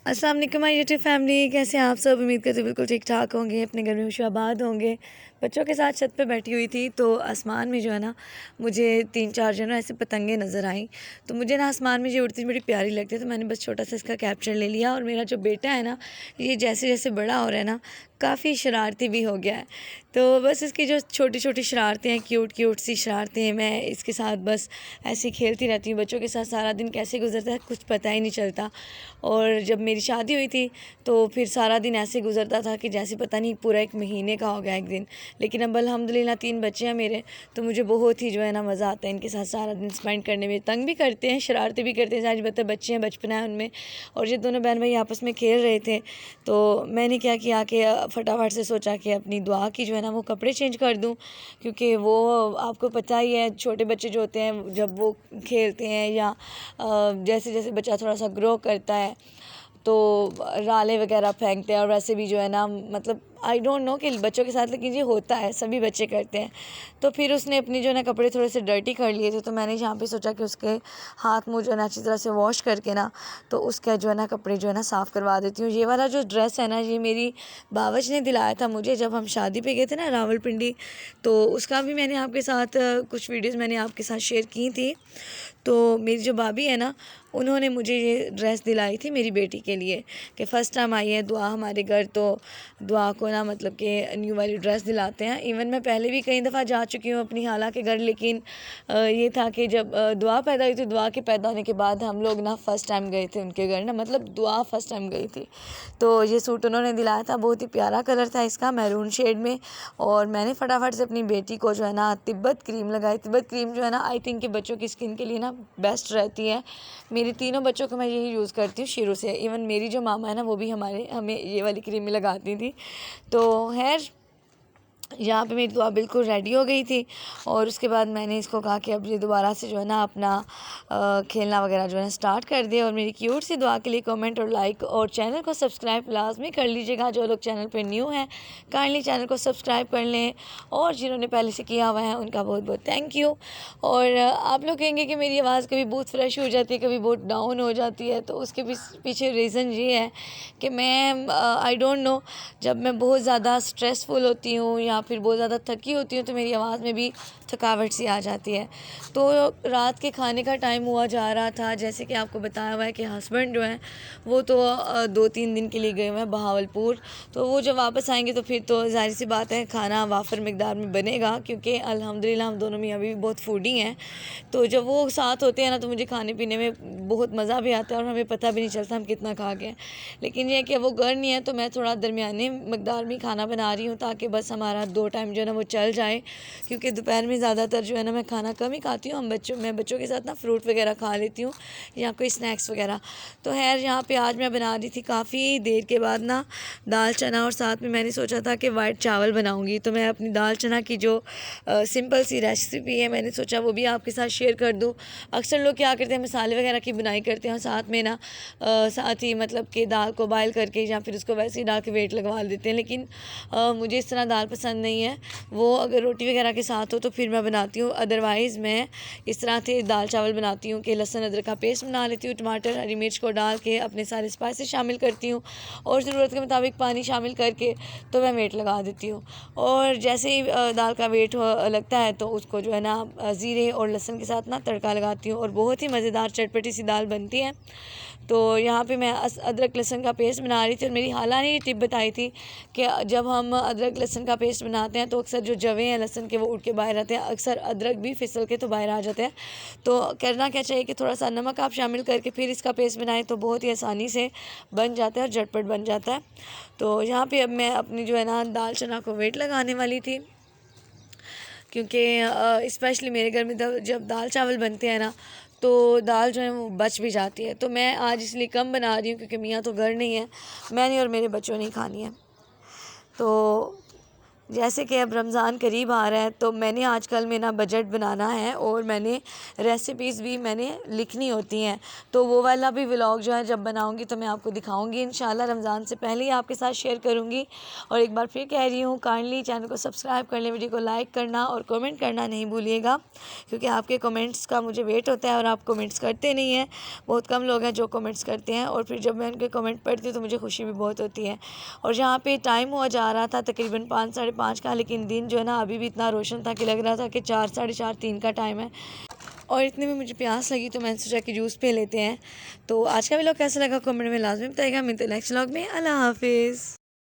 अस्सलाम वालेकुम my YouTube family, कैसे हैं आप सब। उम्मीद करते बिल्कुल ठीक ठाक होंगे, अपने घर में खुशआबाद होंगे। बच्चों के साथ छत पे बैठी हुई थी तो आसमान में जो है ना मुझे 3-4 जो है ना ऐसे पतंगे नज़र आई। तो मुझे ना आसमान में जो उड़ती बड़ी प्यारी लगती है, तो मैंने बस छोटा सा इसका कैप्चर ले लिया। और मेरा जो बेटा है ना, ये जैसे जैसे बड़ा हो रहा है ना, काफ़ी शरारती भी हो गया है। तो बस इसकी जो छोटी छोटी शरारतें हैं, क्यूट क्यूट सी शरारतें हैं, मैं इसके साथ बस ऐसे खेलती रहती हूँ। बच्चों के साथ सारा दिन कैसे गुजरता है कुछ पता ही नहीं चलता। और जब मेरी शादी हुई थी तो फिर सारा दिन ऐसे गुजरता था कि जैसे पता नहीं पूरा एक महीने का हो गया एक दिन। लेकिन अब अल्हम्दुलिल्लाह 3 बच्चे हैं मेरे, तो मुझे बहुत ही जो है ना मज़ा आता है इनके साथ सारा दिन स्पेंड करने में। तंग भी करते हैं, शरारतें भी करते हैं, सारी बच्चे हैं, बचपना है उनमें। और ये दोनों बहन भाई आपस में खेल रहे थे, तो मैंने क्या किया कि फटाफट से सोचा कि अपनी दुआ की जो है ना वो कपड़े चेंज कर दूँ। क्योंकि वो आपको पता ही है, छोटे बच्चे जो होते हैं जब वो खेलते हैं या जैसे जैसे बच्चा थोड़ा सा ग्रो करता है तो राले वगैरह फेंकते हैं। और वैसे भी जो है ना, मतलब आई डोंट नो कि बच्चों के साथ, लेकिन ये होता है, सभी बच्चे करते हैं। तो फिर उसने अपनी जो है ना कपड़े थोड़े से डर्टी कर लिए थे, तो मैंने यहाँ पे सोचा कि उसके हाथ मुँह जो है ना अच्छी तरह से वॉश करके ना, तो उसका जो है ना कपड़े जो है ना साफ़ करवा देती हूँ। ये वाला जो ड्रेस है ना, ये मेरी बावज ने दिलाया था मुझे जब हम शादी पे गए थे ना रावलपिंडी। तो उसका भी मैंने आपके साथ कुछ वीडियोज़ मैंने आपके साथ शेयर की थी। तो मेरी जो भाभी है ना, उन्होंने मुझे ये ड्रेस दिलाई थी मेरी बेटी के लिए कि फ़र्स्ट टाइम आई है दुआ हमारे घर, तो दुआ को ना मतलब कि न्यू वाली ड्रेस दिलाते हैं। इवन मैं पहले भी कई दफ़ा जा चुकी हूँ अपनी खाला के घर, लेकिन ये था कि जब दुआ पैदा हुई थी, दुआ के पैदा होने के बाद हम लोग ना फ़र्स्ट टाइम गए थे उनके घर ना, मतलब दुआ फ़र्स्ट टाइम गई थी। तो ये सूट उन्होंने दिलाया था, बहुत ही प्यारा कलर था इसका, मैरून शेड में। और मैंने फटाफट से अपनी बेटी को जो है ना तिब्बत क्रीम लगाई। तिब्बत क्रीम जो है ना, आई थिंक कि बच्चों की स्किन के लिए ना बेस्ट रहती है। मेरे तीनों बच्चों को मैं यही यूज़ करती हूँ शुरू से। इवन मेरी जो मामा है ना, वो भी हमें ये वाली क्रीम लगाती थी। तो खैर, यहाँ पे मेरी दुआ बिल्कुल रेडी हो गई थी। और उसके बाद मैंने इसको कहा कि अब ये दोबारा से जो है ना अपना खेलना वगैरह जो है ना स्टार्ट कर दे। और मेरी क्यूट सी दुआ के लिए कमेंट और लाइक और चैनल को सब्सक्राइब लाजमी कर लीजिएगा। जो लोग चैनल पे न्यू हैं काइंडली चैनल को सब्सक्राइब कर लें, और जिन्होंने पहले से किया हुआ है उनका बहुत बहुत थैंक यू। और आप लोग कहेंगे कि मेरी आवाज़ कभी बहुत फ्रेश हो जाती है, कभी बहुत डाउन हो जाती है, तो उसके पीछे रीज़न ये है कि मैं आई डोंट नो, जब मैं बहुत ज़्यादा स्ट्रेसफुल होती हूँ या फिर बहुत ज़्यादा थकी होती हूँ तो मेरी आवाज़ में भी थकावट सी आ जाती है। तो रात के खाने का टाइम हुआ जा रहा था, जैसे कि आपको बताया हुआ है कि हस्बैंड जो हैं वो तो 2-3 दिन के लिए गए हुए हैं बहावलपुर। तो वो जब वापस आएंगे तो फिर तो ज़ाहिर सी बात है खाना वाफर मकदार में बनेगा, क्योंकि अल्हम्दुलिल्लाह हम दोनों मियाँ भी बहुत फूडी हैं। तो जब वो साथ होते हैं ना, तो मुझे खाने पीने में बहुत मज़ा भी आता है और हमें पता भी नहीं चलता हम कितना खा गए। लेकिन ये है कि वो घर नहीं है, तो मैं थोड़ा दरमियाने मकदार में खाना बना रही हूँ, ताकि बस हमारा 2 टाइम जो है ना वो चल जाए। क्योंकि दोपहर में ज़्यादातर जो है ना मैं खाना कम ही खाती हूँ। मैं बच्चों के साथ ना फ्रूट वगैरह खा लेती हूँ या कोई स्नैक्स वगैरह। तो खैर, यहाँ पे आज मैं बना रही थी काफ़ी देर के बाद ना दाल चना, और साथ में मैंने सोचा था कि वाइट चावल बनाऊँगी। तो मैं अपनी दाल चना की जो सिंपल सी रेसिपी है, मैंने सोचा वो भी आपके साथ शेयर कर दूँ। अक्सर लोग क्या करते हैं, मसाले वगैरह की बुनाई करते हैं और साथ में ना साथ ही मतलब कि दाल को बॉयल करके या फिर उसको वैसे ही डाल के वेट लगवा देते हैं। लेकिन मुझे इस तरह दाल पसंद नहीं है। वो अगर रोटी वगैरह के साथ हो तो फिर मैं बनाती हूँ, अदरवाइज़ मैं इस तरह से दाल चावल बनाती हूँ कि लहसुन अदरक का पेस्ट बना लेती हूँ, टमाटर हरी मिर्च को डाल के अपने सारे स्पाइसेस शामिल करती हूँ और ज़रूरत के मुताबिक पानी शामिल करके तो मैं वेट लगा देती हूँ। और जैसे ही दाल का वेट लगता है तो उसको जो है ना ज़ीरे और लहसुन के साथ ना तड़का लगाती हूँ, और बहुत ही मज़ेदार चटपटी सी दाल बनती है। तो यहाँ पे मैं अदरक लहसुन का पेस्ट बना रही थी, और मेरी खाला ने ये टिप बताई थी कि जब हम अदरक लहसुन का पेस्ट बनाते हैं तो अक्सर जो जवे हैं लहसुन के वो उड़ के बाहर आते हैं, अक्सर अदरक भी फिसल के तो बाहर आ जाते हैं। तो करना क्या चाहिए कि थोड़ा सा नमक आप शामिल करके फिर इसका पेस्ट बनाएं, तो बहुत ही आसानी से बन जाता है और झटपट बन जाता है। तो यहाँ पे अब मैं अपनी जो है ना दाल चना को वेट लगाने वाली थी, क्योंकि स्पेशली मेरे घर में जब दाल चावल बनते हैं ना, तो दाल जो है वो बच भी जाती है। तो मैं आज इसलिए कम बना रही हूँ क्योंकि मियाँ तो घर नहीं है, मैंने और मेरे बच्चों ने खानी है। तो जैसे कि अब रमज़ान करीब आ रहा है तो मैंने आजकल मेरा बजट बनाना है और मैंने रेसिपीज़ भी मैंने लिखनी होती हैं, तो वो वाला भी व्लॉग जो है जब बनाऊंगी तो मैं आपको दिखाऊंगी इंशाल्लाह। रमज़ान से पहले ही आपके साथ शेयर करूंगी। और एक बार फिर कह रही हूँ, काइंडली चैनल को सब्सक्राइब कर लें, वीडियो को लाइक करना और कमेंट करना नहीं भूलिएगा, क्योंकि आपके कमेंट्स का मुझे वेट होता है और आप कमेंट्स करते नहीं हैं। बहुत कम लोग हैं जो कमेंट्स करते हैं, और फिर जब मैं उनके कमेंट पढ़ती हूँ तो मुझे खुशी भी बहुत होती है। और जहाँ पे टाइम हुआ जा रहा था तकरीबन 5 साढ़े 5 का, लेकिन दिन जो है ना अभी भी इतना रोशन था कि लग रहा था कि 4 साढ़े 4 3 का टाइम है। और इतने में मुझे प्यास लगी तो मैंने सोचा कि जूस पी लेते हैं। तो आज का व्लॉग कैसा लगा कमेंट में लाजमी बताइएगा। मिलते हैं नेक्स्ट व्लॉग में। अल्लाह हाफिज़।